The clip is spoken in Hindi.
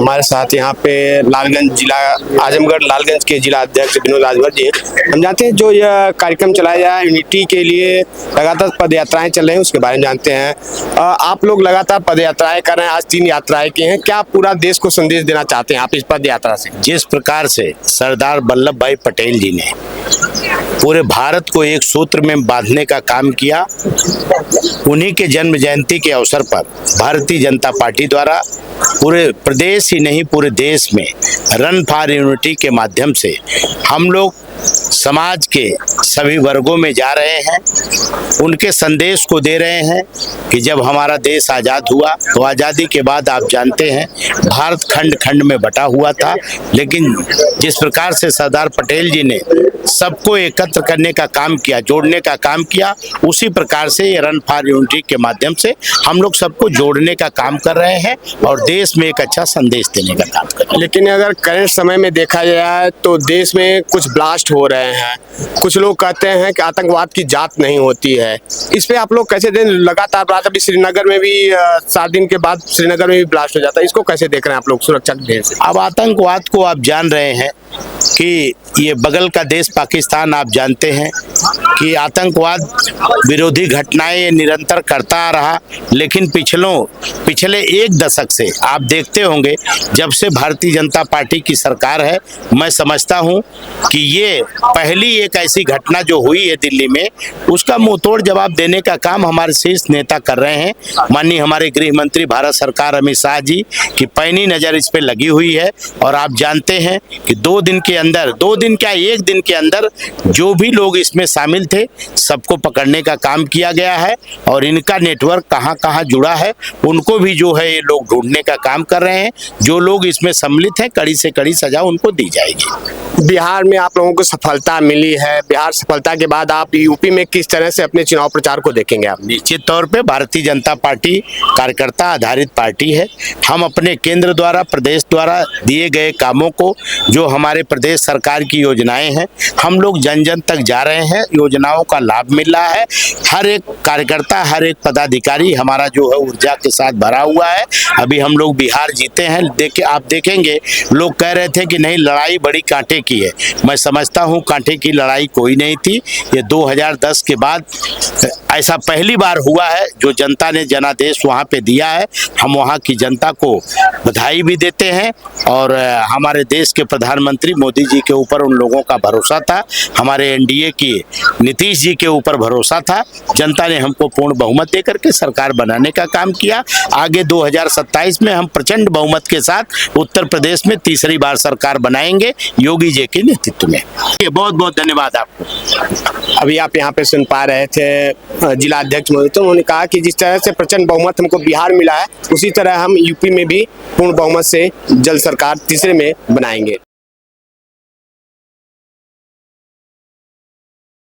हमारे साथ यहाँ पे लालगंज जिला आजमगढ़ लालगंज के जिला अध्यक्ष विनोद राजभर जी हैं। हम जानते हैं जो यह कार्यक्रम चलाया जा रहा है यूनिटी के लिए, लगातार पद यात्राएं चल रही हैं, उसके बारे में जानते हैं। आप लोग लगातार पद यात्राएं कर रहे हैं, आज 3 यात्राएं की हैं। क्या पूरा देश को संदेश देना चाहते हैं आप इस पद यात्रा से? जिस प्रकार से सरदार वल्लभ भाई पटेल जी ने पूरे भारत को एक सूत्र में बांधने का काम किया, उन्हीं के जन्म जयंती के अवसर पर भारतीय जनता पार्टी द्वारा पूरे प्रदेश ही नहीं पूरे देश में रन फॉर यूनिटी के माध्यम से हम लोग समाज के सभी वर्गों में जा रहे हैं, उनके संदेश को दे रहे हैं कि जब हमारा देश आज़ाद हुआ तो आज़ादी के बाद आप जानते हैं भारत खंड खंड में बटा हुआ था, लेकिन जिस प्रकार से सरदार पटेल जी ने सबको एकत्र करने का काम किया, जोड़ने का काम किया, उसी प्रकार से ये रन फॉर यूनिटी के माध्यम से हम लोग सबको जोड़ने का काम कर रहे हैं और देश में एक अच्छा संदेश देने का काम कर रहे हैं। लेकिन अगर करंट समय में देखा जाए तो देश में कुछ ब्लास्ट हो रहे हैं, कुछ लोग कहते हैं कि आतंकवाद की जांच नहीं होती है, इस पे आप लोग कैसे दें? लगातार बात अभी श्रीनगर में भी 7 दिन के बाद श्रीनगर में भी ब्लास्ट हो जाता है, इसको कैसे देख रहे हैं आप लोग सुरक्षा के दृष्टि से? अब आतंकवाद को आप जान रहे हैं कि ये बगल का देश पाकिस्तान, आप जानते हैं कि आतंकवाद विरोधी घटनाएं ये निरंतर करता आ रहा, लेकिन पिछले 1 दशक से आप देखते होंगे जब से भारतीय जनता पार्टी की सरकार है, मैं समझता हूं कि ये पहली एक ऐसी घटना जो हुई है दिल्ली में, उसका मुंहतोड़ जवाब देने का काम हमारे शीर्ष नेता कर रहे हैं। माननीय हमारे गृह मंत्री भारत सरकार अमित शाह जी की पैनी नज़र इस पे लगी हुई है और आप जानते हैं कि 2 दिन के अंदर, 2 दिन क्या 1 दिन के अंदर जो भी लोग इसमें शामिल थे सबको पकड़ने का काम किया गया है और इनका नेटवर्क कहां कहां जुड़ा है उनको भी जो है ये लोग ढूंढने का काम कर रहे हैं। जो लोग इसमें सम्मिलित हैं कड़ी से कड़ी सजा उनको दी जाएगी। बिहार में आप लोगों को सफलता मिली है, बिहार सफलता के बाद आप यूपी में किस तरह से अपने चुनाव प्रचार को देखेंगे आप? निश्चित तौर पे भारतीय जनता पार्टी कार्यकर्ता आधारित पार्टी है। हम अपने केंद्र द्वारा प्रदेश द्वारा दिए गए कामों को, जो हमारे प्रदेश सरकार की योजनाएं हैं, हम लोग जन जन तक जा रहे हैं, योजनाओं का लाभ मिल रहा है। हर एक कार्यकर्ता, हर एक पदाधिकारी हमारा जो है ऊर्जा के साथ भरा हुआ है। अभी हम लोग बिहार जीते हैं, आप देखेंगे लोग कह रहे थे कि नहीं लड़ाई बड़ी कांटे की है, मैं समझता हूं कांटे की लड़ाई कोई नहीं थी। ये 2010 के बाद ऐसा पहली बार हुआ है जो जनता ने जनादेश वहां पे दिया है। हम वहां की जनता को बधाई भी देते हैं और हमारे देश के प्रधानमंत्री मोदी जी के ऊपर उन लोगों का भरोसा था, हमारे एनडीए की नीतीश जी के ऊपर भरोसा था। जनता ने हमको पूर्ण बहुमत देकर के सरकार बनाने का काम किया। आगे 2027 में हम प्रचंड बहुमत के साथ उत्तर प्रदेश में तीसरी बार सरकार बनाएंगे योगी जी के नेतृत्व में। बहुत बहुत धन्यवाद आपको। अभी आप यहाँ पे सुन पा रहे थे जिला अध्यक्ष महोदय, तो उन्होंने कहा कि जिस तरह से प्रचंड बहुमत हमको बिहार मिला है, उसी तरह हम यूपी में भी पूर्ण बहुमत से जल्द सरकार तीसरे में बनाएंगे।